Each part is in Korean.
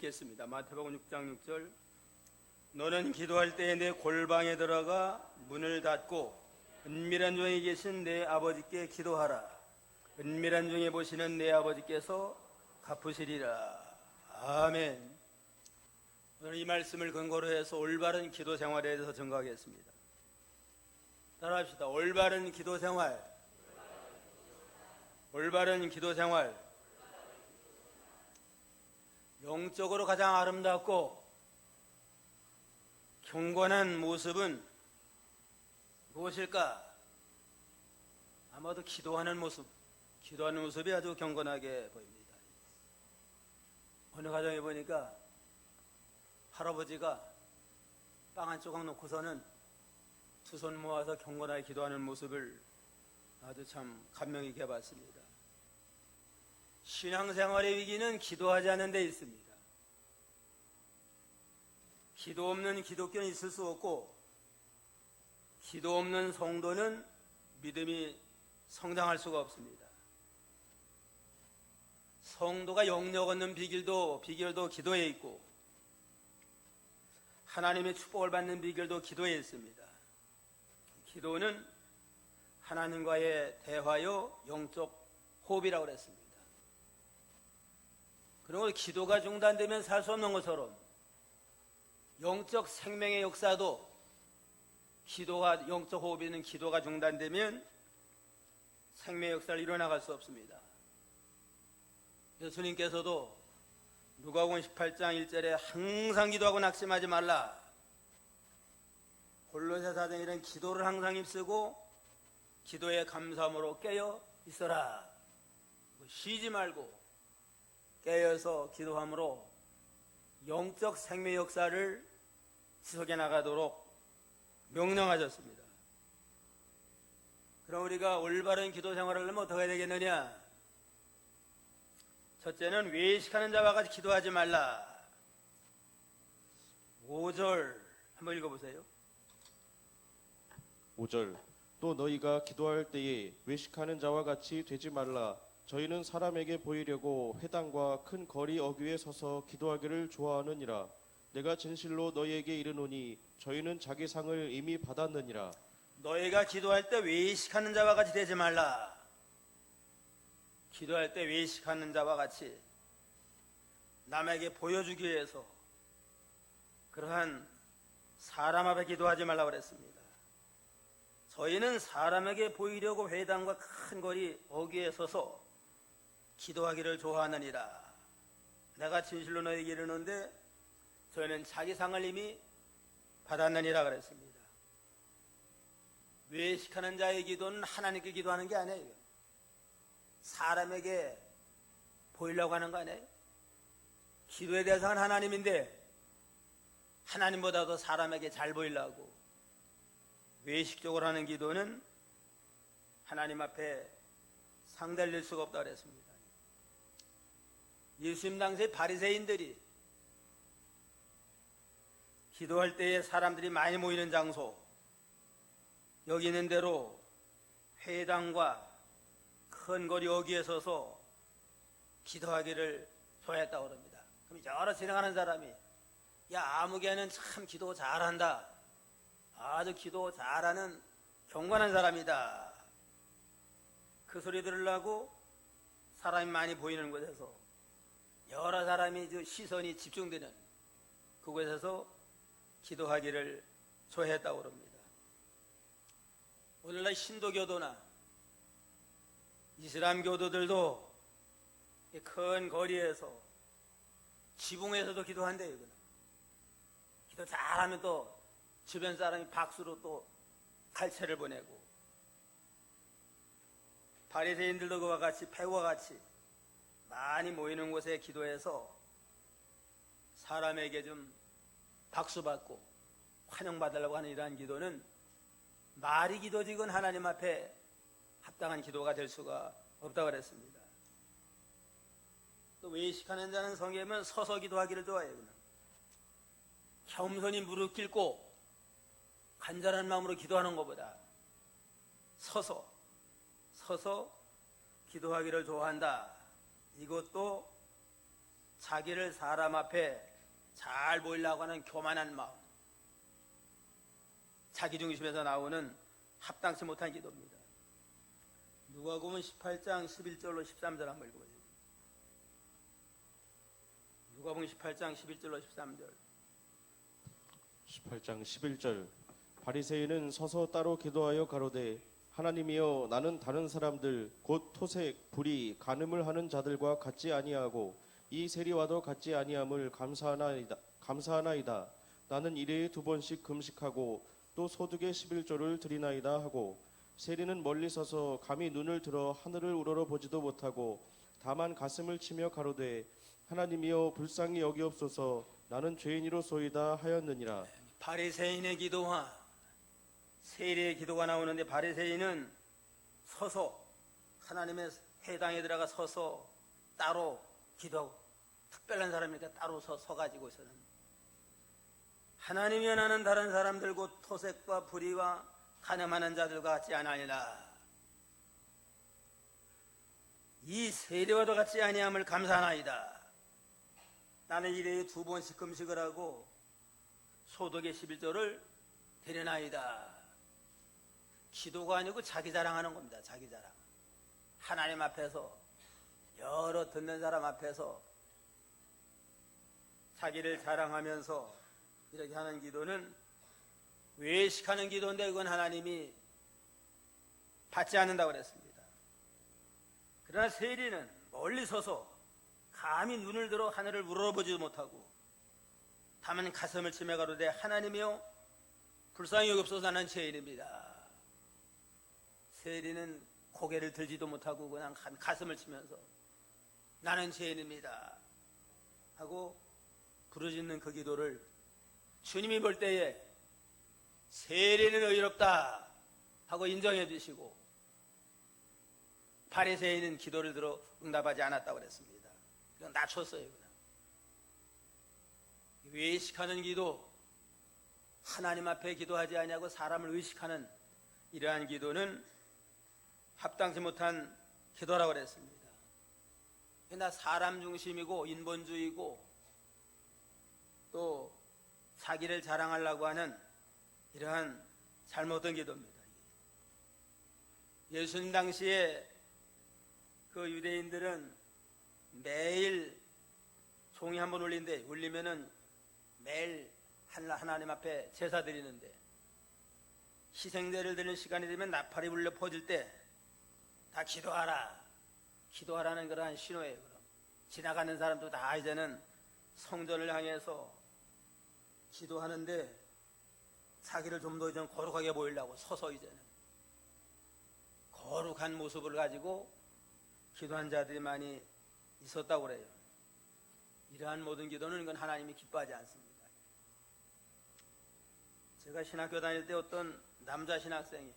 읽겠습니다. 마태복음 6장 6절. 너는 기도할 때에 내 골방에 들어가 문을 닫고 은밀한 중에 계신 내 아버지께 기도하라. 은밀한 중에 보시는 내 아버지께서 갚으시리라. 아멘. 오늘 이 말씀을 근거로 해서 올바른 기도 생활에 대해서 증거하겠습니다. 따라합시다. 올바른 기도 생활. 올바른 기도 생활. 영적으로 가장 아름답고 경건한 모습은 무엇일까? 아마도 기도하는 모습이 아주 경건하게 보입니다. 어느 가정에 보니까 할아버지가 빵 한 조각 놓고서는 두 손 모아서 경건하게 기도하는 모습을 아주 참 감명 있게 봤습니다. 신앙생활의 위기는 기도하지 않는 데 있습니다. 기도 없는 기독교는 있을 수 없고, 기도 없는 성도는 믿음이 성장할 수가 없습니다. 성도가 영역 얻는 비결도 기도에 있고, 하나님의 축복을 받는 비결도 기도에 있습니다. 기도는 하나님과의 대화요 영적 호흡이라고 그랬습니다. 그리고 기도가 중단되면 살 수 없는 것처럼 영적 생명의 역사도 영적 호흡이 있는 기도가 중단되면 생명의 역사를 이뤄나갈 수 없습니다. 예수님께서도 누가복음 18장 1절에 항상 기도하고 낙심하지 말라. 골로새 4장 이런 기도를 항상 힘쓰고 기도의 감사함으로 깨어 있어라. 쉬지 말고 깨어서 기도함으로 영적 생명의 역사를 지속해 나가도록 명령하셨습니다. 그럼 우리가 올바른 기도 생활을 하려면 어떻게 해야 되겠느냐? 첫째는 외식하는 자와 같이 기도하지 말라. 5절 한번 읽어보세요. 5절. 또 너희가 기도할 때에 외식하는 자와 같이 되지 말라. 저희는 사람에게 보이려고 회당과 큰 거리 어귀에 서서 기도하기를 좋아하느니라. 내가 진실로 너희에게 이르노니 저희는 자기 상을 이미 받았느니라. 너희가 기도할 때 외식하는 자와 같이 되지 말라. 기도할 때 외식하는 자와 같이 남에게 보여주기 위해서 그러한 사람 앞에 기도하지 말라고 그랬습니다. 저희는 사람에게 보이려고 회당과 큰 거리 어귀에 서서 기도하기를 좋아하느니라. 내가 진실로 너희에게 이르는데 저희는 자기 상을 이미 받았느니라 그랬습니다. 외식하는 자의 기도는 하나님께 기도하는 게 아니에요. 사람에게 보이려고 하는 거 아니에요. 기도의 대상은 하나님인데 하나님보다도 사람에게 잘 보이려고 외식적으로 하는 기도는 하나님 앞에 상달릴 수가 없다고 그랬습니다. 예수님 당시에 바리새인들이 기도할 때에 사람들이 많이 모이는 장소, 여기 있는 대로 회당과 큰 거리 어귀에 서서 기도하기를 좋아했다고 합니다. 그럼 여러 진행하는 사람이 야 아무개는 참 기도 잘한다. 아주 기도 잘하는 경건한 사람이다. 그 소리 들으려고 사람이 많이 보이는 곳에서 여러 사람이 시선이 집중되는 그곳에서 기도하기를 좋아했다고 합니다. 오늘날 신도교도나 이슬람 교도들도 큰 거리에서 지붕에서도 기도한대요. 기도 잘하면 또 주변 사람이 박수로 또 칼채를 보내고, 바리새인들도 그와 같이 패와 같이 많이 모이는 곳에 기도해서 사람에게 좀 박수받고 환영받으려고 하는 이러한 기도는 말이 기도지건 하나님 앞에 합당한 기도가 될 수가 없다고 그랬습니다. 또 외식하는 자는 성경에 보면 서서 기도하기를 좋아해요. 겸손히 무릎 꿇고 간절한 마음으로 기도하는 것보다 서서 기도하기를 좋아한다. 이것도 자기를 사람 앞에 잘 보이려고 하는 교만한 마음, 자기 중심에서 나오는 합당치 못한 기도입니다. 누가복음 18장 11절로 13절 한번 읽어보세요. 누가복음 18장 11절로 13절. 18장 11절. 바리새인은 서서 따로 기도하여 가로되 하나님이여 나는 다른 사람들 곧 토색, 불의, 간음을 하는 자들과 같지 아니하고 이 세리와도 같지 아니함을 감사하나이다. 나는 일회에 2번씩 금식하고 또 소득의 11조를 드리나이다 하고 세리는 멀리 서서 감히 눈을 들어 하늘을 우러러 보지도 못하고 다만 가슴을 치며 가로되 하나님이여 불쌍히 여기옵소서 나는 죄인이로소이다 하였느니라. 바리새인의 기도와 세리의 기도가 나오는데 바리새인은 서서 하나님의 회당에 들어가 서서 따로 기도하고 특별한 사람이니까 따로 서가지고 있어요. 하나님이여 나는 다른 사람들 곧 토색과 불의와 간음하는 자들과 같지 아니하니라. 이 세리와도 같지 아니함을 감사하나이다. 나는 일회에 2번씩 금식을 하고 소득의 11조를 드리나이다. 기도가 아니고 자기 자랑하는 겁니다. 자기 자랑. 하나님 앞에서, 여러 듣는 사람 앞에서 자기를 자랑하면서 이렇게 하는 기도는 외식하는 기도인데 그건 하나님이 받지 않는다고 그랬습니다. 그러나 세리는 멀리 서서 감히 눈을 들어 하늘을 우러러보지도 못하고 다만 가슴을 치며 가로되 하나님이여 불쌍히 여기옵소서 나는 죄인입니다. 세리는 고개를 들지도 못하고 그냥 가슴을 치면서 나는 죄인입니다 하고 부르짖는 그 기도를 주님이 볼 때에 세리는 의롭다 하고 인정해 주시고 바리새인은 기도를 들어 응답하지 않았다고 그랬습니다. 그냥 낮췄어요. 그냥. 외식하는 기도, 하나님 앞에 기도하지 아니하고 사람을 의식하는 이러한 기도는 합당치 못한 기도라고 그랬습니다. 그러나 사람 중심이고 인본주의고 또 자기를 자랑하려고 하는 이러한 잘못된 기도입니다. 예수님 당시에 그 유대인들은 매일 종이 한 번 울리면은 매일 하나님 앞에 제사 드리는데 희생제를 드리는 시간이 되면 나팔이 울려 퍼질 때 다 기도하라. 기도하라는 그러한 신호예요. 그럼 지나가는 사람도 다 이제는 성전을 향해서 기도하는데 자기를 좀 더 이제 거룩하게 보이려고 서서 이제는 거룩한 모습을 가지고 기도한 자들이 많이 있었다고 그래요. 이러한 모든 기도는 이건 하나님이 기뻐하지 않습니다. 제가 신학교 다닐 때 어떤 남자 신학생이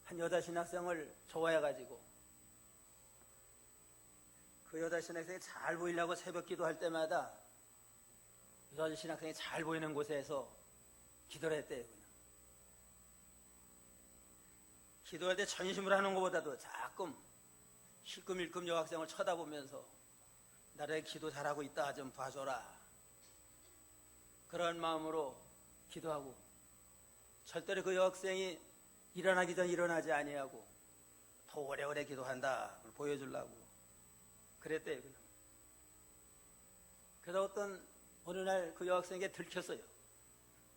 한 여자 신학생을 좋아해가지고 그 여자 신학생이 잘 보이려고 새벽 기도할 때마다 여자 신학생이 잘 보이는 곳에서 기도를 했대요. 그냥. 기도할 때 전심으로 하는 것보다도 자꾸 힐끔힐끔 여학생을 쳐다보면서 나를 기도 잘하고 있다 좀 봐줘라. 그런 마음으로 기도하고 절대로 그 여학생이 일어나기 전 일어나지 아니하고 더 오래오래 기도한다 보여주려고 그랬대요. 그냥. 그래서 어떤 어느 날 그 여학생에게 들켰어요.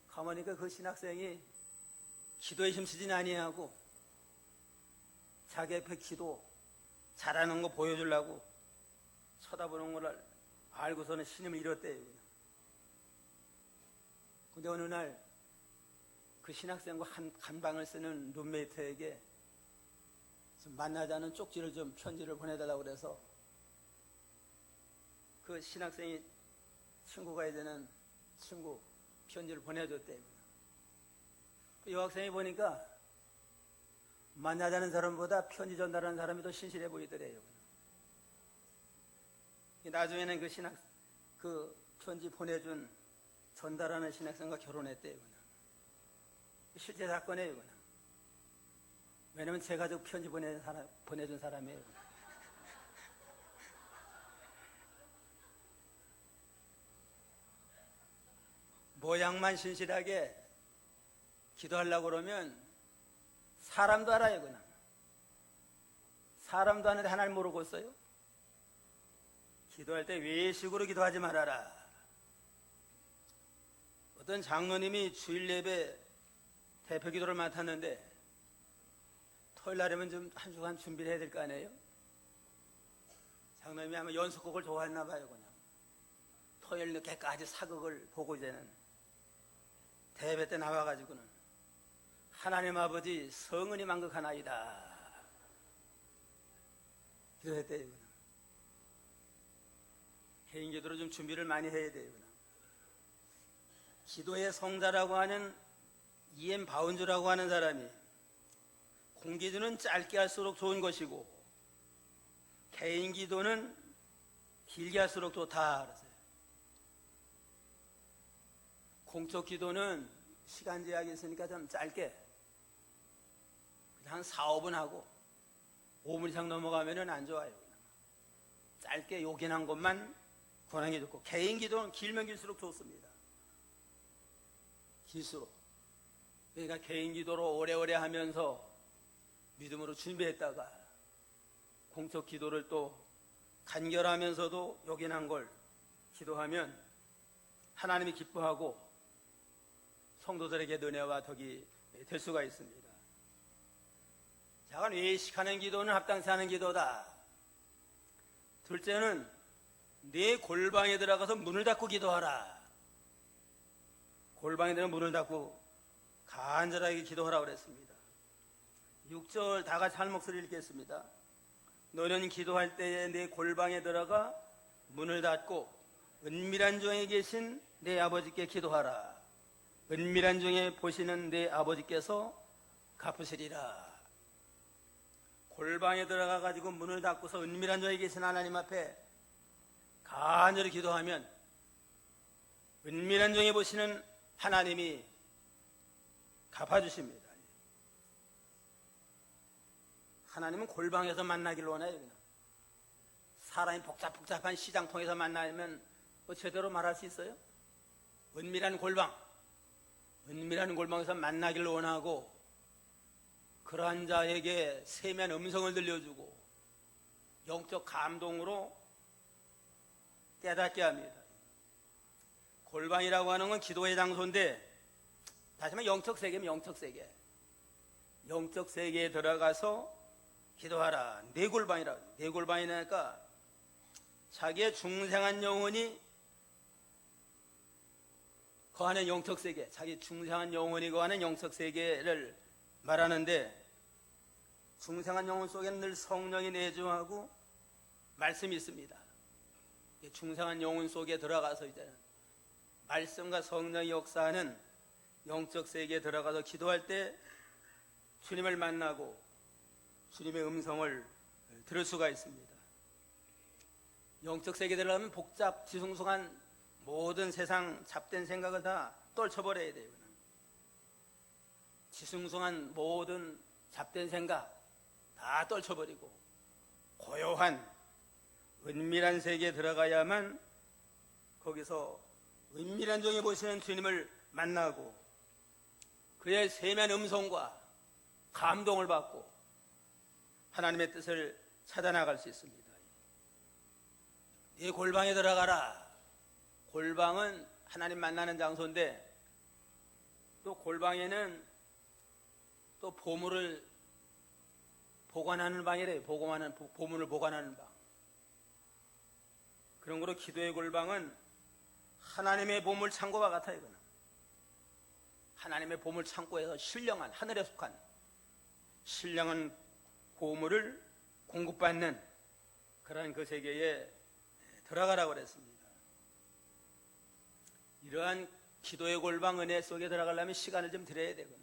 가보니까 그 신학생이 기도에 힘쓰진 아니하고 자기 앞에 기도 잘하는 거 보여주려고 쳐다보는 걸 알고서는 신임을 잃었대요. 근데 어느 날 그 신학생과 한 방을 쓰는 룸메이트에게 좀 만나자는 쪽지를 좀 편지를 보내달라고 그래서 그 신학생이 친구가 이제는 친구 편지를 보내줬대요. 그 여학생이 보니까 만나자는 사람보다 편지 전달하는 사람이 더 신실해 보이더래요. 나중에는 그 편지 보내준 전달하는 신학생과 결혼했대요. 그냥. 실제 사건이에요. 그냥. 왜냐면 제 가족 편지 보내준 사람이에요. 모양만 신실하게 기도하려고 그러면 사람도 알아요. 그냥 사람도 아는데 하나님 모르고 있어요. 기도할 때 외식으로 기도하지 말아라. 어떤 장로님이 주일 예배 대표 기도를 맡았는데 토요일 날이면 좀 한 주간 준비를 해야 될 거 아니에요? 장로님이 아마 연속곡을 좋아했나 봐요. 그냥 토요일 늦게까지 사극을 보고 이제는 대회 때 나와가지고는 하나님 아버지 성은이 만극하나이다 기도했대요. 그냥 개인 기도로 좀 준비를 많이 해야 돼요. 그냥 기도의 성자라고 하는 이엠 바운즈라고 하는 사람이 공기도는 짧게 할수록 좋은 것이고 개인 기도는 길게 할수록 좋다 그러세요. 공적 기도는 시간 제약이 있으니까 좀 짧게 한 4, 5분 하고 5분 이상 넘어가면 안 좋아요. 짧게 요긴한 것만 권하는 게 좋고 개인 기도는 길면 길수록 좋습니다. 길수록. 그러니까 개인 기도로 오래오래 하면서 믿음으로 준비했다가 공적 기도를 또 간결하면서도 요긴한 걸 기도하면 하나님이 기뻐하고 성도들에게 은혜와 덕이 될 수가 있습니다. 자간 외식하는 기도는 합당치 않은 기도다. 둘째는 내 골방에 들어가서 문을 닫고 기도하라. 골방에 들어가서 문을 닫고 간절하게 기도하라고 그랬습니다. 6절 다 같이 한 목소리 읽겠습니다. 너는 기도할 때에 내 골방에 들어가 문을 닫고 은밀한 중에 계신 내 아버지께 기도하라. 은밀한 중에 보시는 내 아버지께서 갚으시리라. 골방에 들어가 가지고 문을 닫고서 은밀한 중에 계신 하나님 앞에 간절히 기도하면 은밀한 중에 보시는 하나님이 갚아주십니다. 하나님은 골방에서 만나기를 원해요. 그냥. 사람이 복잡한 시장통에서 만나면 뭐 제대로 말할 수 있어요? 은밀한 골방에서 만나기를 원하고 그러한 자에게 세미한 음성을 들려주고 영적 감동으로 깨닫게 합니다. 골방이라고 하는 건 기도의 장소인데 다시 말해 영적 세계면 영적 세계. 영적 세계에 들어가서 기도하라. 내 골방이라. 내 골방이니까 자기의 중생한 영혼이 거하는 영적 세계, 자기 중생한 영혼이 거하는 영적 세계를 말하는데 중생한 영혼 속에는 늘 성령이 내주하고 말씀이 있습니다. 중생한 영혼 속에 들어가서 이제 말씀과 성령이 역사하는 영적 세계에 들어가서 기도할 때 주님을 만나고 주님의 음성을 들을 수가 있습니다. 영적 세계에 들어가면 복잡, 지숭숭한 모든 세상 잡된 생각을 다 떨쳐버려야 돼요. 지숭숭한 모든 잡된 생각 다 떨쳐버리고 고요한 은밀한 세계에 들어가야만 거기서 은밀한 중에 보시는 주님을 만나고 그의 세미한 음성과 감동을 받고 하나님의 뜻을 찾아나갈 수 있습니다. 이 골방에 들어가라. 골방은 하나님 만나는 장소인데 또 골방에는 또 보물을 보관하는 방이래요. 보물을 보관하는 방. 그런 거로 기도의 골방은 하나님의 보물 창고와 같아요. 하나님의 보물 창고에서 신령한 하늘에 속한 신령한 보물을 공급받는 그런 그 세계에 들어가라고 그랬습니다. 이러한 기도의 골방 은혜 속에 들어가려면 시간을 좀 들여야 되구나.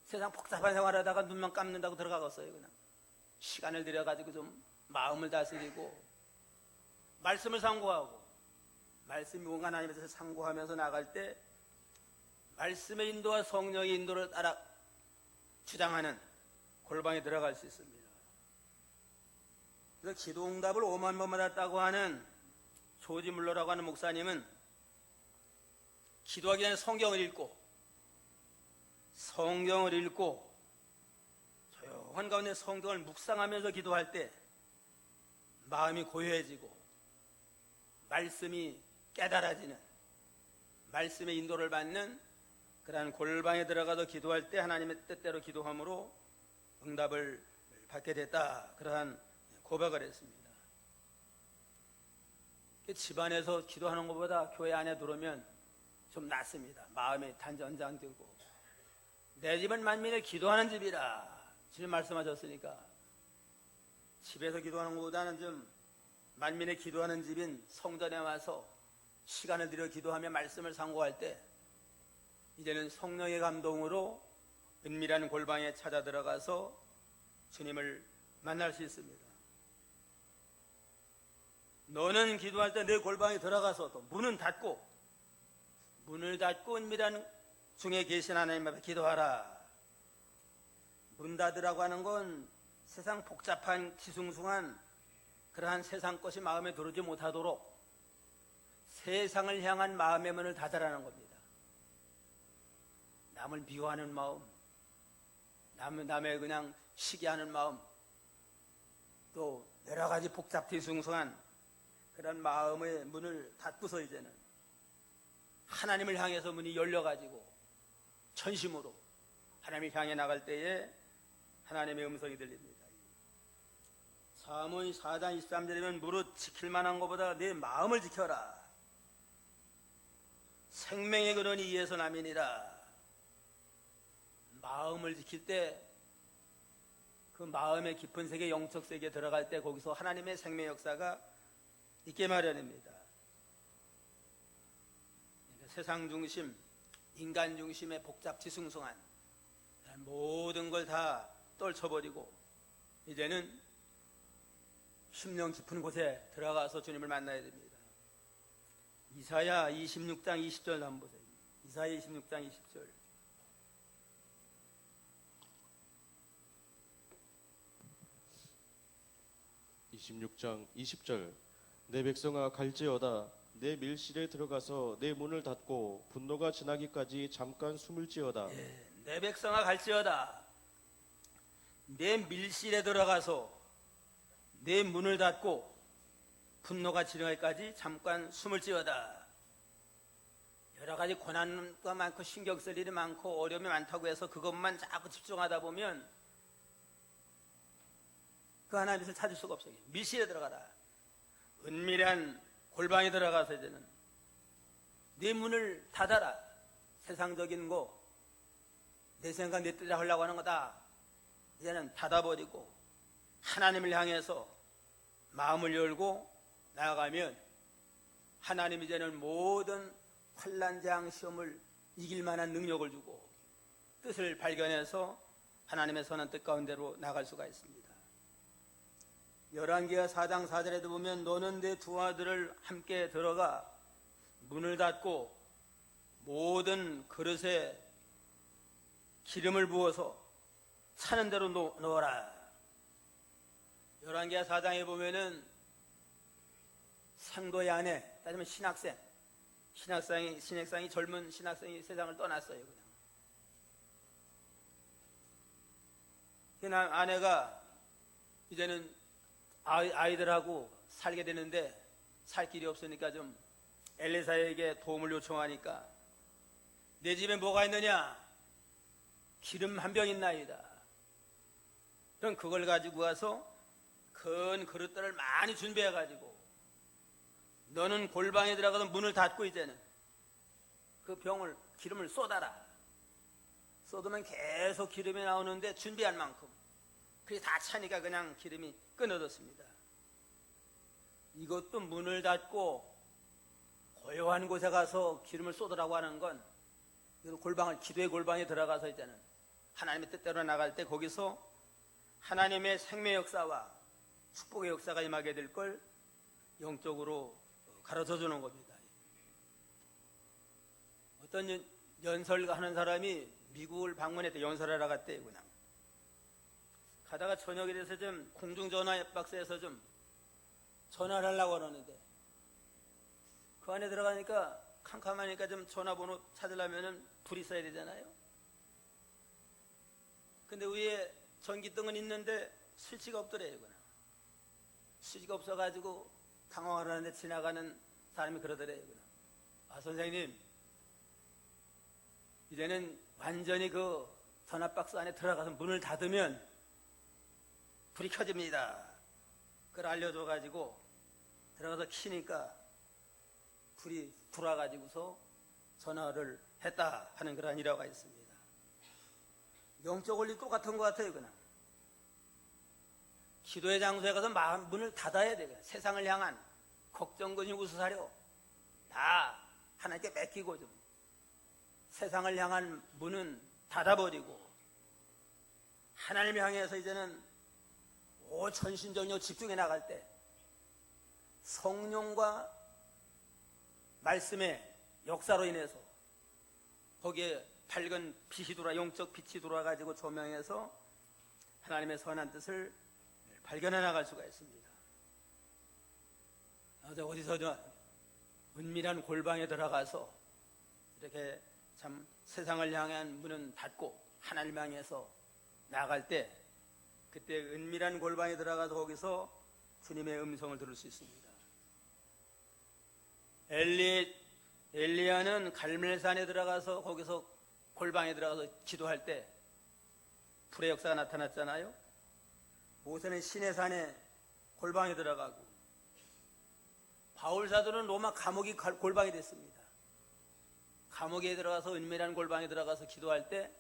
세상 복잡한 생활하다가 눈만 감는다고 들어가겠어요. 그냥 시간을 들여가지고 좀 마음을 다스리고 말씀을 상고하고 말씀이 뭔가 하나님에서 상고하면서 나갈 때 말씀의 인도와 성령의 인도를 따라 주장하는 골방에 들어갈 수 있습니다. 그래서 기도응답을 5만 번 받았다고 하는 조지 물러라고 하는 목사님은 기도하기 전에 성경을 읽고 조용한 가운데 성경을 묵상하면서 기도할 때 마음이 고요해지고 말씀이 깨달아지는, 말씀의 인도를 받는 그러한 골방에 들어가서 기도할 때 하나님의 뜻대로 기도함으로 응답을 받게 됐다, 그러한 고백을 했습니다. 집안에서 기도하는 것보다 교회 안에 들어오면 좀 낫습니다. 마음이 단전장 들고. 내 집은 만민의 기도하는 집이라 주님 말씀하셨으니까 집에서 기도하는 것보다는 좀 만민의 기도하는 집인 성전에 와서 시간을 들여 기도하며 말씀을 상고할 때 이제는 성령의 감동으로 은밀한 골방에 찾아 들어가서 주님을 만날 수 있습니다. 너는 기도할 때 내 골방에 들어가서 또 문을 닫고 은밀한 중에 계신 하나님 앞에 기도하라. 문 닫으라고 하는 건 세상 복잡한 뒤숭숭한 그러한 세상 것이 마음에 들어오지 못하도록 세상을 향한 마음의 문을 닫으라는 겁니다. 남을 미워하는 마음, 남의 그냥 시기하는 마음, 또 여러 가지 복잡 뒤숭숭한 그런 마음의 문을 닫고서 이제는 하나님을 향해서 문이 열려가지고 전심으로 하나님을 향해 나갈 때에 하나님의 음성이 들립니다. 사문 4장 23절이면 무릇 지킬 만한 것보다 내 마음을 지켜라. 생명의 근원이 이에서 남이니라. 마음을 지킬 때 그 마음의 깊은 세계, 영적 세계에 들어갈 때 거기서 하나님의 생명 역사가 있게 마련입니다. 세상 중심, 인간 중심의 복잡 지숭숭한 모든 걸 다 떨쳐버리고 이제는 심령 깊은 곳에 들어가서 주님을 만나야 됩니다. 이사야 26장 20절 한번 보세요. 이사야 26장 20절. (26장 20절) 내 백성아 갈지어다. 내 밀실에 들어가서 내 문을 닫고 분노가 지나기까지 잠깐 숨을지어다. 내 백성아 갈지어다. 내 밀실에 들어가서 내 문을 닫고 분노가 지나기까지 잠깐 숨을지어다. 여러 가지 고난과 많고 신경 쓸 일이 많고 어려움이 많다고 해서 그것만 자꾸 집중하다 보면 그 하나님을 찾을 수가 없어요. 밀실에 들어가라. 은밀한 골방에 들어가서 이제는 네 문을 닫아라. 세상적인 거, 내 생각 내 뜻대로 하려고 하는 거다 이제는 닫아버리고 하나님을 향해서 마음을 열고 나아가면 하나님 이제는 모든 환난 재앙 시험을 이길 만한 능력을 주고 뜻을 발견해서 하나님의 선한 뜻 가운데로 나갈 수가 있습니다. 열왕기하 4장 4절에도 보면 너는 내 두 아들을 함께 들어가 문을 닫고 모든 그릇에 기름을 부어서 차는 대로 넣어라. 열왕기하 4장에 보면은 상도의 아내, 따지면 신학생이 젊은 신학생이 세상을 떠났어요. 그냥 아내가 이제는 아이들하고 살게 되는데 살 길이 없으니까 좀 엘리사에게 도움을 요청하니까 내 집에 뭐가 있느냐? 기름 한 병 있나이다. 그럼 그걸 가지고 가서 큰 그릇들을 많이 준비해가지고 너는 골방에 들어가서 문을 닫고 이제는 그 병을 기름을 쏟아라. 쏟으면 계속 기름이 나오는데 준비한 만큼 그게 다 차니까 그냥 기름이 끊어졌습니다. 이것도 문을 닫고 고요한 곳에 가서 기름을 쏟으라고 하는 건 기도의 골방에 들어가서 이제는 하나님의 뜻대로 나갈 때 거기서 하나님의 생명 역사와 축복의 역사가 임하게 될 걸 영적으로 가르쳐 주는 겁니다. 어떤 연설하는 사람이 미국을 방문했대. 연설하러 갔대. 그냥 가다가 저녁에 돼서 좀 공중전화 박스에서 좀 전화를 하려고 그러는데 그 안에 들어가니까 캄캄하니까 좀 전화번호 찾으려면 불이 있어야 되잖아요. 근데 위에 전기등은 있는데 스위치가 없더래요. 스위치가 없어가지고 당황을 하는데 지나가는 사람이 그러더래요. 아, 선생님, 이제는 완전히 그 전화박스 안에 들어가서 문을 닫으면 불이 켜집니다. 그걸 알려줘가지고 들어가서 키니까 불이 들어와가지고서 전화를 했다 하는 그런 일화가 있습니다. 영적 원리 똑같은 것 같아요. 그냥 기도의 장소에 가서 문을 닫아야 돼요. 세상을 향한 걱정, 근심, 우수사려 다 하나님께 맡기고 좀 세상을 향한 문은 닫아버리고 하나님을 향해서 이제는 전신전력 집중해 나갈 때 성령과 말씀의 역사로 인해서 거기에 밝은 빛이 들어와, 영적 빛이 들어와가지고 조명해서 하나님의 선한 뜻을 발견해 나갈 수가 있습니다. 어디서든 은밀한 골방에 들어가서 이렇게 참 세상을 향한 문은 닫고 하나님 향해서 나아갈 때 그때 은밀한 골방에 들어가서 거기서 주님의 음성을 들을 수 있습니다. 엘리야는 갈멜산에 들어가서 거기서 골방에 들어가서 기도할 때 불의 역사가 나타났잖아요. 모세는 시내산에 골방에 들어가고 바울 사도는 로마 감옥이 골방이 됐습니다. 감옥에 들어가서 은밀한 골방에 들어가서 기도할 때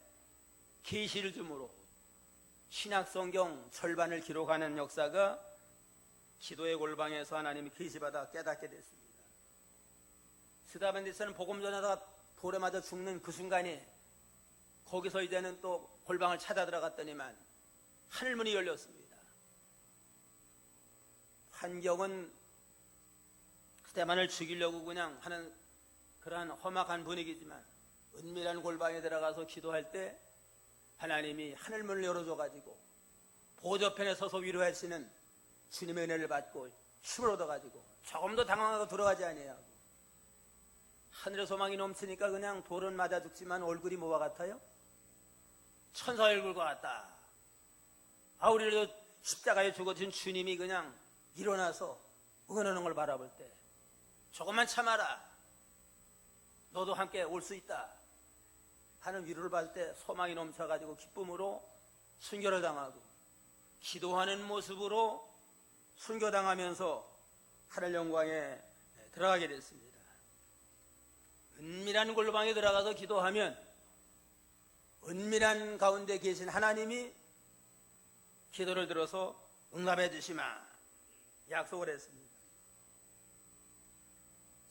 계시를 줌으로 신약 성경 절반을 기록하는 역사가 기도의 골방에서 하나님이 계시받아 깨닫게 됐습니다. 스데반에서는 복음 전하다가 돌에 맞아 죽는 그 순간에 거기서 이제는 또 골방을 찾아 들어갔더니만 하늘문이 열렸습니다. 환경은 스데반을 죽이려고 그냥 하는 그러한 험악한 분위기지만 은밀한 골방에 들어가서 기도할 때 하나님이 하늘문을 열어줘가지고 보좌편에 서서 위로하시는 주님의 은혜를 받고 힘을 얻어가지고 조금 더 당황하고 들어가지 아니하고 하늘의 소망이 넘치니까 그냥 돌은 맞아 죽지만 얼굴이 뭐와 같아요? 천사 얼굴과 같다. 우리를 십자가에 죽어진 주님이 그냥 일어나서 응원하는 걸 바라볼 때 조금만 참아라. 너도 함께 올 수 있다 하는 위로를 받을 때 소망이 넘쳐가지고 기쁨으로 순교를 당하고 기도하는 모습으로 순교당하면서 하늘 영광에 들어가게 됐습니다. 은밀한 골방에 들어가서 기도하면 은밀한 가운데 계신 하나님이 기도를 들어서 응답해 주시마 약속을 했습니다.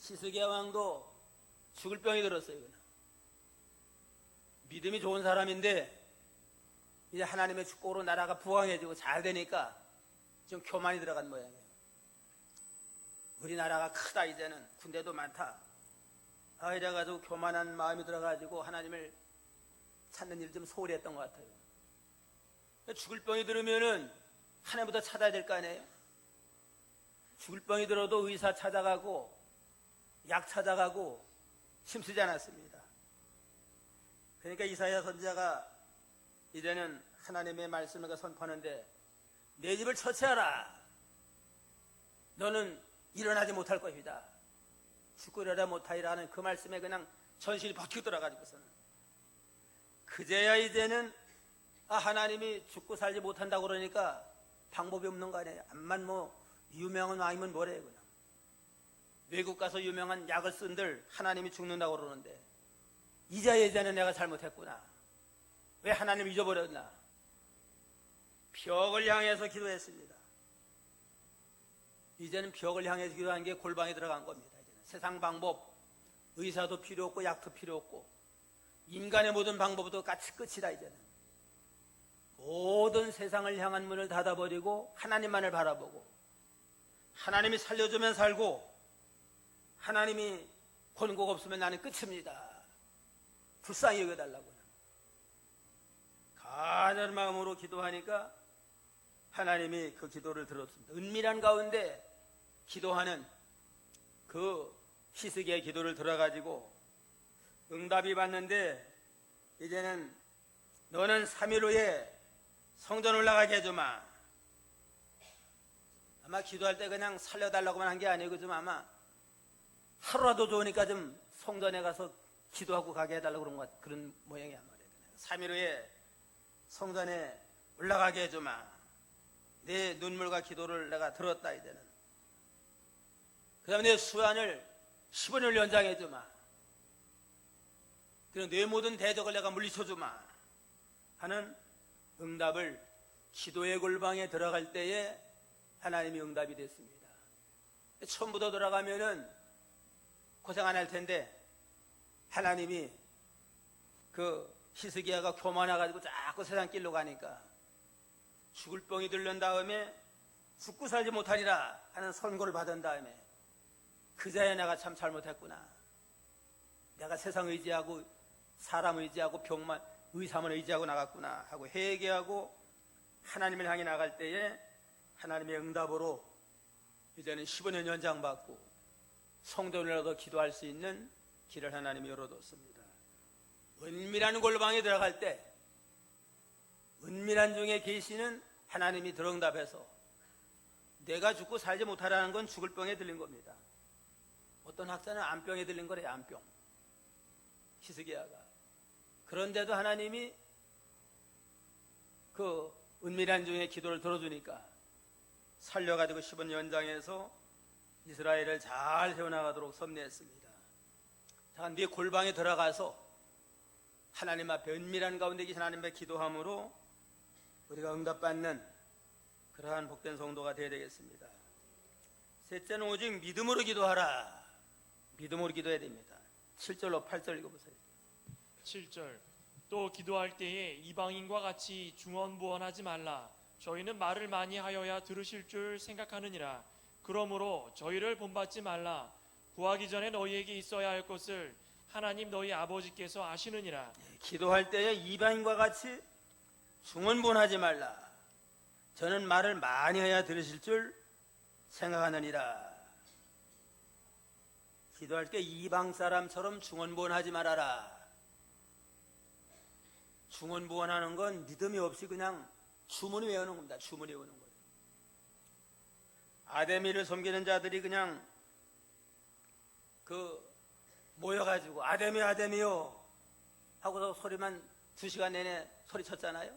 시스기야 왕도 죽을 병이 들었어요. 믿음이 좋은 사람인데 이제 하나님의 축복으로 나라가 부강해지고 잘 되니까 지금 교만이 들어간 모양이에요. 우리나라가 크다, 이제는 군대도 많다. 이래가지고 교만한 마음이 들어가지고 하나님을 찾는 일을 좀 소홀히 했던 것 같아요. 죽을 병이 들으면은 하나님부터 찾아야 될 거 아니에요? 죽을 병이 들어도 의사 찾아가고 약 찾아가고 힘쓰지 않았습니다. 그러니까 이사야 선지자가 이제는 하나님의 말씀을 선포하는데 내 집을 처치하라. 너는 일어나지 못할 것이다. 죽고 일어나지 못하리라 하는 그 말씀에 그냥 전신이 버티고 들어가지고서는 그제야 이제는 하나님이 죽고 살지 못한다고 그러니까 방법이 없는 거 아니에요. 암만 유명한 왕이면 뭐래요. 그냥 외국 가서 유명한 약을 쓴들 하나님이 죽는다고 그러는데 이제는 내가 잘못했구나. 왜 하나님 잊어버렸나. 벽을 향해서 기도했습니다. 이제는 벽을 향해서 기도한 게 골방에 들어간 겁니다. 이제는 세상 방법, 의사도 필요 없고 약도 필요 없고 인간의 모든 방법도 같이 끝이다. 이제는 모든 세상을 향한 문을 닫아버리고 하나님만을 바라보고 하나님이 살려주면 살고 하나님이 권고가 없으면 나는 끝입니다. 불쌍히 여겨달라고 간절한 마음으로 기도하니까 하나님이 그 기도를 들었습니다. 은밀한 가운데 기도하는 그 히스기야의 기도를 들어가지고 응답이 받는데 이제는 너는 3일 후에 성전 올라가게 해주마. 아마 기도할 때 그냥 살려달라고만 한 게 아니고 좀 아마 하루라도 좋으니까 좀 성전에 가서 기도하고 가게 해달라고 그런 모양이야 말이야. 3일 후에 성전에 올라가게 해주마. 내 눈물과 기도를 내가 들었다 이제는. 그 다음에 내 수완을 15년을 연장해주마. 그리고 내 모든 대적을 내가 물리쳐주마 하는 응답을 기도의 골방에 들어갈 때에 하나님이 응답이 됐습니다. 처음부터 들어가면은 고생 안 할 텐데 하나님이 그 히스기야가 교만해가지고 자꾸 세상 길로 가니까 죽을 병이 들른 다음에 죽고 살지 못하리라 하는 선고를 받은 다음에 그자야 내가 참 잘못했구나. 내가 세상 의지하고 사람 의지하고 병만 의사만 의지하고 나갔구나 하고 회개하고 하나님을 향해 나갈 때에 하나님의 응답으로 이제는 15년 연장받고 성전이라도 기도할 수 있는 길을 하나님이 열어뒀습니다. 은밀한 골방에 들어갈 때 은밀한 중에 계시는 하나님이 들응답해서 내가 죽고 살지 못하라는 건 죽을 병에 들린 겁니다. 어떤 학자는 암병에 들린 거래요. 암병. 히스기야가. 그런데도 하나님이 그 은밀한 중에 기도를 들어주니까 살려가지고 15년 연장해서 이스라엘을 잘 세워나가도록 섭리했습니다. 자, 네 골방에 들어가서 하나님 앞에 은밀한 가운데 계신 하나님 앞에 기도함으로 우리가 응답받는 그러한 복된 성도가 되어야 되겠습니다. 셋째는 오직 믿음으로 기도하라. 믿음으로 기도해야 됩니다. 7절로 8절 읽어보세요. 7절 또 기도할 때에 이방인과 같이 중언부언하지 말라. 저희는 말을 많이 하여야 들으실 줄 생각하느니라. 그러므로 저희를 본받지 말라. 구하기 전에 너희에게 있어야 할 것을 하나님 너희 아버지께서 아시느니라. 기도할 때에 이방인과 같이 중언부언하지 말라. 저는 말을 많이 해야 들으실 줄 생각하느니라. 기도할 때 이방 사람처럼 중언부언하지 말아라. 중언부언하는 건 믿음이 없이 그냥 주문이 외우는 겁니다. 주문이 외우는 거예요. 아데미를 섬기는 자들이 그냥 모여가지고 아데미요 아데미요 하고서 소리만 2시간 내내 소리쳤잖아요.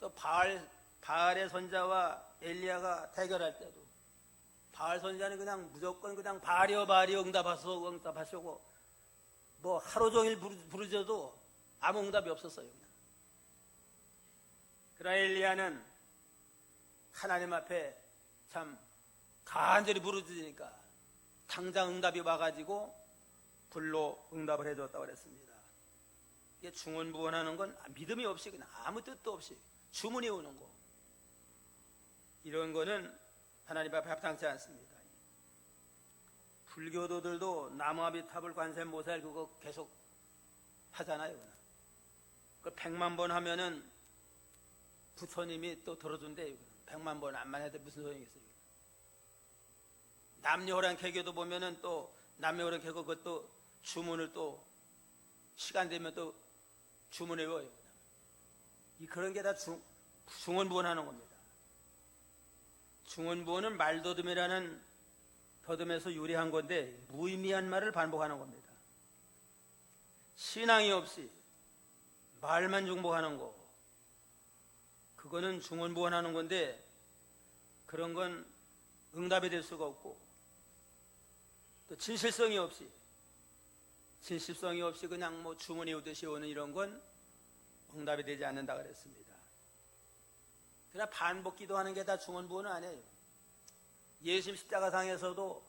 또 바알의 선자와 엘리야가 대결할 때도 바알 선자는 그냥 무조건 그냥 바알이요 바알이요 응답하시고 뭐 하루 종일 부르셔도 아무 응답이 없었어요. 그러나 엘리야는 하나님 앞에 참 간절히 부르짖으니까 당장 응답이 와가지고 불로 응답을 해줬다고 그랬습니다. 이게 중언부언하는 건 믿음이 없이 그냥 아무 뜻도 없이 주문이 오는 거, 이런 거는 하나님 앞에 합당치 않습니다. 불교도들도 나무아비탑을 관세음보살 그거 계속 하잖아요. 그 100만 번 하면은 부처님이 또 들어준대요. 100만 번 안만 해도 무슨 소용이 있어요. 남녀호랑 개교도 보면은 또 남녀호랑 개교 그것도 주문을 또 시간 되면 또 주문을 외워요. 그런 게 다 중언부언하는 겁니다. 중언부언은 말더듬이라는 더듬에서 유래한 건데 무의미한 말을 반복하는 겁니다. 신앙이 없이 말만 중복하는 거, 그거는 중언부언하는 건데 그런 건 응답이 될 수가 없고 또 진실성이 없이 그냥 뭐 주문이 오듯이 오는 이런 건 응답이 되지 않는다 그랬습니다. 그러나 반복 기도하는 게 다 중언부언은 아니에요. 예수님 십자가상에서도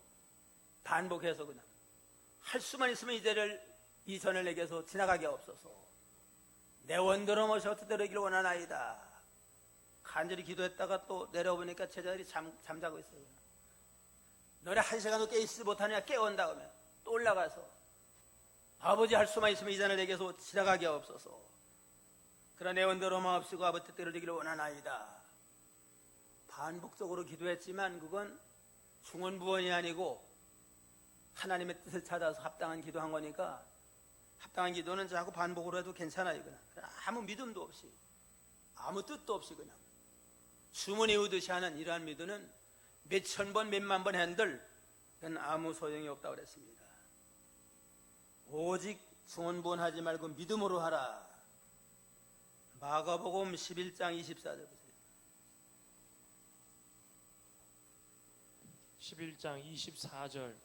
반복해서 그냥 할 수만 있으면 이 전을 내게서 지나가게 없어서 내 원대로 모셔 뜻대로기를 원하나이다. 간절히 기도했다가 또 내려오니까 제자들이 잠자고 있어요. 너네 1시간도 깨있지 못하느냐 깨운 다음에 또 올라가서 아버지 할 수만 있으면 이 잔을 내게서 지나가게 없어서 그러나 내 원대로 마옵시고 아버지 뜻대로 되기를 원하나이다. 반복적으로 기도했지만 그건 중언부언이 아니고 하나님의 뜻을 찾아서 합당한 기도한 거니까 합당한 기도는 자꾸 반복으로 해도 괜찮아요. 그냥 아무 믿음도 없이 아무 뜻도 없이 그냥 주문 외우듯이 하는 이러한 믿음은 몇천 번 몇만 번 한들 그건 아무 소용이 없다고 그랬습니다. 오직 중언부언하지 말고 믿음으로 하라. 마가복음 11장 24절 보세요. 11장 24절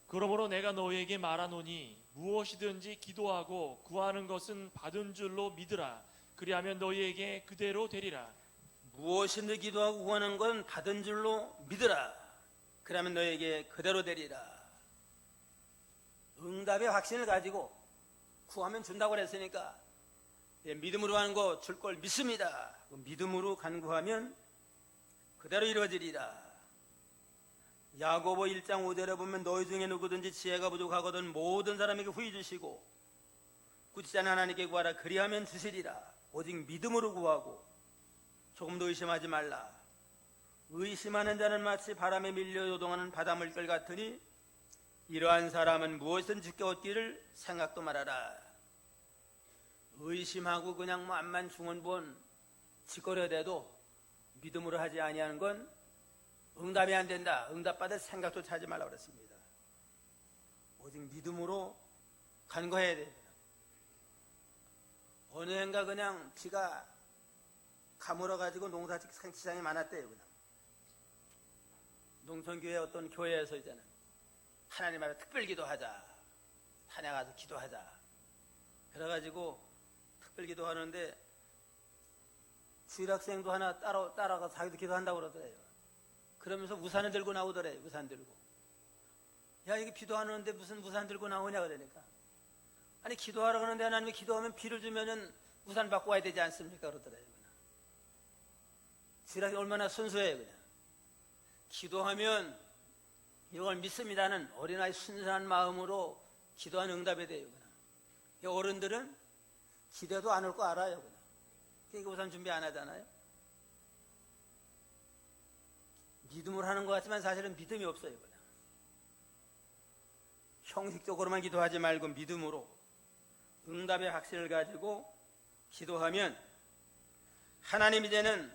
그러므로 내가 너희에게 말하노니 무엇이든지 기도하고 구하는 것은 받은 줄로 믿으라. 그리하면 너희에게 그대로 되리라. 무엇이든지 기도하고 구하는 건 받은 줄로 믿으라. 그러면 너에게 그대로 되리라. 응답의 확신을 가지고 구하면 준다고 그랬으니까 믿음으로 하는 거 줄 걸 믿습니다. 믿음으로 간구하면 그대로 이루어지리라. 야고보 1장 5절에 보면 너희 중에 누구든지 지혜가 부족하거든 모든 사람에게 후히 주시고 굳지 않은 하나님께 구하라. 그리하면 주시리라. 오직 믿음으로 구하고 조금도 의심하지 말라. 의심하는 자는 마치 바람에 밀려 요동하는 바닷물결 같으니 이러한 사람은 무엇이든 주께 얻기를 생각도 말아라. 의심하고 그냥 암만 중언부언 짓거려대도 믿음으로 하지 아니하는 건 응답이 안 된다. 응답받을 생각도 하지 말라고 그랬습니다. 오직 믿음으로 간구해야 됩니다. 어느 해인가 그냥 비가 가물어가지고 농사지상이 많았대요. 그냥 농촌교회 어떤 교회에서 이제는 하나님 앞에 특별 기도하자. 산에 가서 기도하자. 그래가지고 특별 기도하는데 주일학생도 하나 따라가서 자기도 기도한다고 그러더래요. 그러면서 우산을 들고 나오더래요. 우산 들고. 야, 이게 비도 안 오는데 무슨 우산 들고 나오냐 그러니까. 아니 기도하러 가는데 하나님이 기도하면 비를 주면은 우산 받고 와야 되지 않습니까? 그러더래요. 주일학생 얼마나 순수해요. 그냥. 기도하면 이걸 믿습니다는 어린아이 순수한 마음으로 기도한 응답이 돼요. 그냥. 어른들은 기도도 안 올 거 알아요. 그냥. 그러니까 우산 준비 안 하잖아요. 믿음으로 하는 것 같지만 사실은 믿음이 없어요. 그냥. 형식적으로만 기도하지 말고 믿음으로 응답의 확신을 가지고 기도하면 하나님 이제는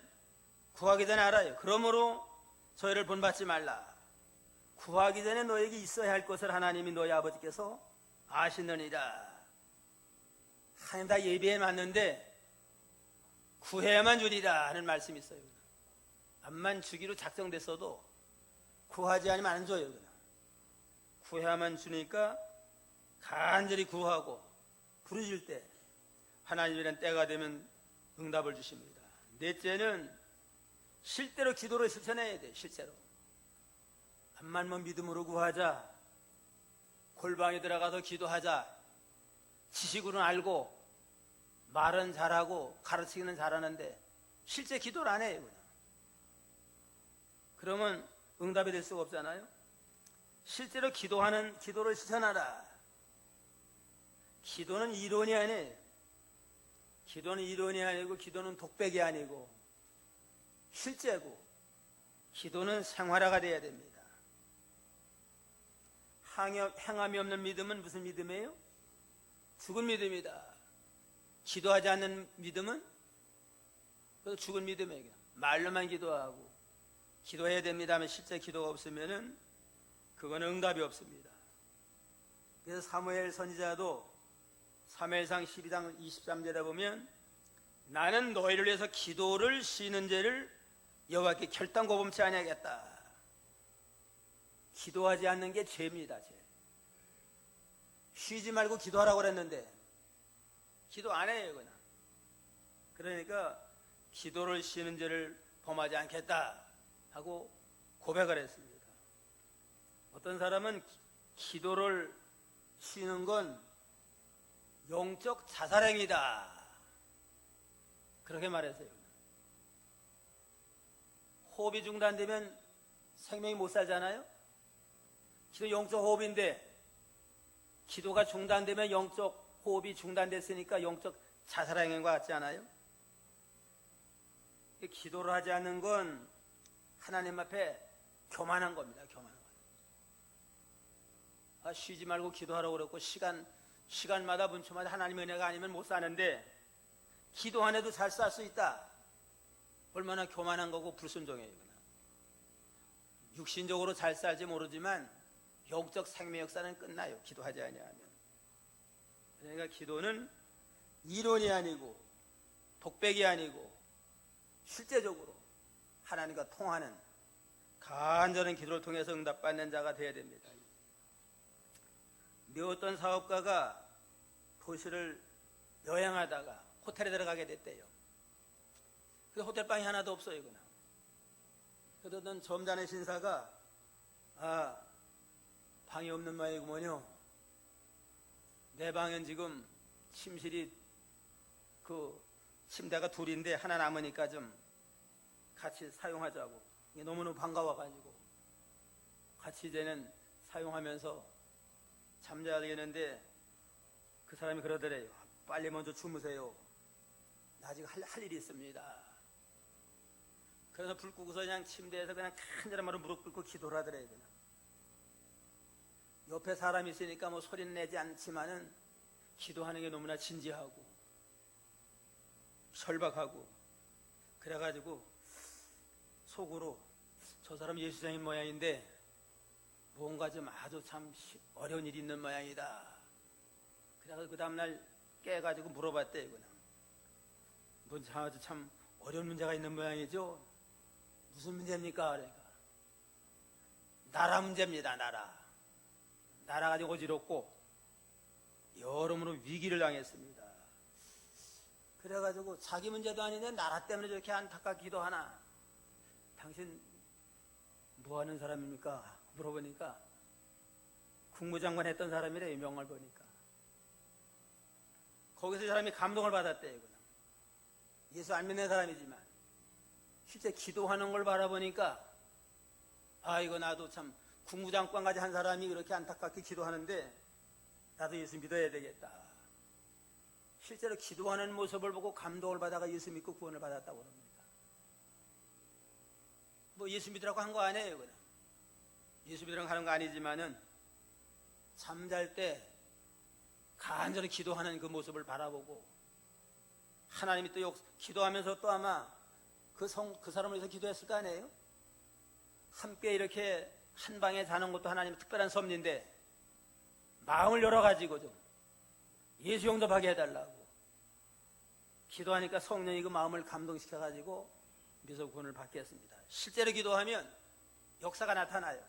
구하기 전에 알아요. 그러므로 저희를 본받지 말라. 구하기 전에 너에게 있어야 할 것을 하나님이 너희 아버지께서 아시느니라. 하나님 다 예비해 놨는데 구해야만 주리라 하는 말씀이 있어요. 암만 주기로 작정됐어도 구하지 않으면 안 줘요. 그냥. 구해야만 주니까 간절히 구하고 부르실 때 하나님이란 때가 되면 응답을 주십니다. 넷째는 실제로 기도를 실천해야 돼. 실제로 암만 믿음으로 구하자, 골방에 들어가서 기도하자, 지식으로는 알고 말은 잘하고 가르치기는 잘하는데 실제 기도를 안 해요. 그냥. 그러면 응답이 될 수가 없잖아요. 실제로 기도를 실천하라. 기도는 이론이 아니에요. 기도는 이론이 아니고 기도는 독백이 아니고 실제고 기도는 생활화가 돼야 됩니다. 행함이 없는 믿음은 무슨 믿음이에요? 죽은 믿음이다. 기도하지 않는 믿음은 그것도 죽은 믿음이에요. 말로만 기도하고 기도해야 됩니다 하면 실제 기도가 없으면은 그거는 응답이 없습니다. 그래서 사무엘 선지자도 사무엘상 12장 23절에 보면 나는 너희를 위해서 기도를 쉬는 죄를 여호와께 결단코 범치 아니하겠다. 기도하지 않는 게 죄입니다. 죄. 쉬지 말고 기도하라고 그랬는데 기도 안 해요. 그냥. 그러니까 기도를 쉬는 죄를 범하지 않겠다 하고 고백을 했습니다. 어떤 사람은 기도를 쉬는 건 영적 자살행위다 그렇게 말했어요. 호흡이 중단되면 생명이 못 살잖아요. 기도 영적 호흡인데 기도가 중단되면 영적 호흡이 중단됐으니까 영적 자살행위와 같지 않아요? 기도를 하지 않는 건 하나님 앞에 교만한 겁니다. 교만한 거. 다 쉬지 말고 기도하라고 그랬고 시간마다 분초마다 하나님의 은혜가 아니면 못 사는데 기도 안 해도 잘 살 수 있다. 얼마나 교만한 거고 불순종이에요. 육신적으로 잘 살지 모르지만 영적 생명 역사는 끝나요. 기도하지 아니하면. 그러니까 기도는 이론이 아니고 독백이 아니고 실제적으로 하나님과 통하는 간절한 기도를 통해서 응답받는 자가 되어야 됩니다. 어떤 사업가가 도시를 여행하다가 호텔에 들어가게 됐대요. 그래서 호텔방이 하나도 없어요. 그냥. 그러던 점잖은 신사가 방이 없는 모양이구먼요. 내 방은 지금 침실이 침대가 둘인데 하나 남으니까 좀 같이 사용하자고. 이게 너무너무 반가워가지고 같이 이제는 사용하면서 잠자야 되겠는데 그 사람이 그러더래요. 빨리 먼저 주무세요. 나 아직 할 일이 있습니다. 그래서 불 끄고서 그냥 침대에서 그냥 간절함으로 무릎 꿇고 기도를 하더래요. 그냥. 옆에 사람이 있으니까 뭐 소리는 내지 않지만은 기도하는 게 너무나 진지하고 절박하고 그래가지고 속으로 저 사람 예수장인 모양인데 뭔가 좀 아주 참 어려운 일이 있는 모양이다. 그래서 그 다음날 깨가지고 물어봤대요. 그냥. 넌 아주 참 어려운 문제가 있는 모양이죠? 무슨 문제입니까? 그러니까 나라 문제입니다. 나라가 지금 어지럽고 여러모로 위기를 당했습니다. 그래가지고 자기 문제도 아닌데 나라 때문에 저렇게 안타깝게 기도하나? 당신 뭐하는 사람입니까? 물어보니까 국무장관 했던 사람이래요. 명을 보니까. 거기서 사람이 감동을 받았대요. 그냥. 예수 안 믿는 사람이지만 실제 기도하는 걸 바라보니까 이거 나도 참 국무장관까지 한 사람이 그렇게 안타깝게 기도하는데 나도 예수 믿어야 되겠다. 실제로 기도하는 모습을 보고 감동을 받아가 예수 믿고 구원을 받았다고 합니다. 뭐 예수 믿으라고 한 거 아니에요. 그냥. 예수 믿으라고 하는 거 아니지만은 잠잘 때 간절히 기도하는 그 모습을 바라보고 하나님이 또 기도하면서 또 아마 그 사람을 위해서 기도했을 거 아니에요? 함께 이렇게 한 방에 자는 것도 하나님의 특별한 섭리인데 마음을 열어가지고 좀 예수 영접하게 해달라고 기도하니까 성령이 그 마음을 감동시켜가지고 미소 구원을 받게 했습니다. 실제로 기도하면 역사가 나타나요.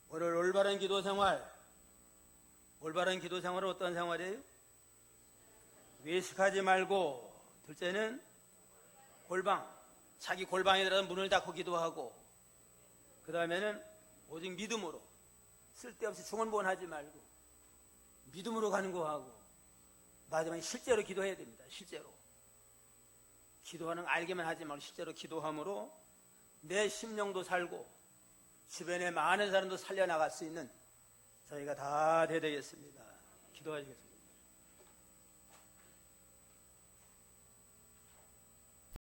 오늘 올바른 기도 생활은 어떤 생활이에요? 외식하지 말고, 둘째는 자기 골방에 들어서 문을 닫고 기도하고, 그 다음에는 오직 믿음으로, 쓸데없이 중언부언하지 말고 믿음으로 간구하고, 마지막에 실제로 기도해야 됩니다. 실제로 기도하는 알기만 하지 말고 실제로 기도함으로 내 심령도 살고 주변에 많은 사람도 살려나갈 수 있는 저희가 다 되겠습니다. 기도하시겠습니다.